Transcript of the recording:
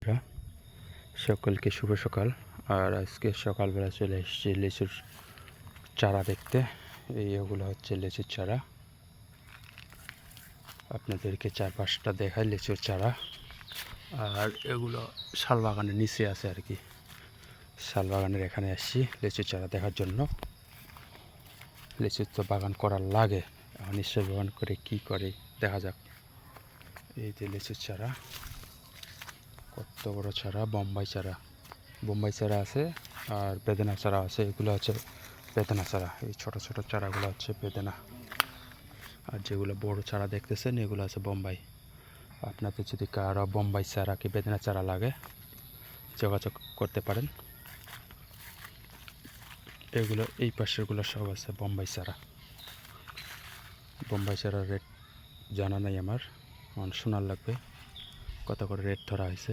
বন্ধুরা, সকলকে শুভ সকাল। আর আজকে সকালবেলা চলে এসেছি লিচুর চারা দেখতে। এগুলো হচ্ছে লিচুর চারা। আপনাদেরকে 4-5টা দেখাই লিচুর চারা। আর এগুলো শালবাগানের নিচে আছে আর কি। শালবাগানের এখানে আসছি লিচুর চারা দেখার জন্য। লিচুর তো বাগান করার লাগে, এখন নিশ্চয় বাগান করে কি করে দেখা যাক। এই যে লিচুর চারা, কত বড় চারা! বোম্বাই চারা আছে আর বেদেনা চারা আছে। এগুলো হচ্ছে বেদেনা চারা। এই ছোট ছোট চারাগুলো হচ্ছে বেদেনা, আর যেগুলো বড় চারা দেখতেছেন এগুলো আছে বোম্বাই। আপনাদের যদি কারো বোম্বাই চারা কি বেদেনা চারা লাগে, যোগাযোগ করতে পারেন। এগুলো এই পাশেরগুলো সব আছে বোম্বাই চারা। বোম্বাই চারার রেট জানা নাই আমার, শোনার লাগবে কত করে রেট ধরা হয়েছে।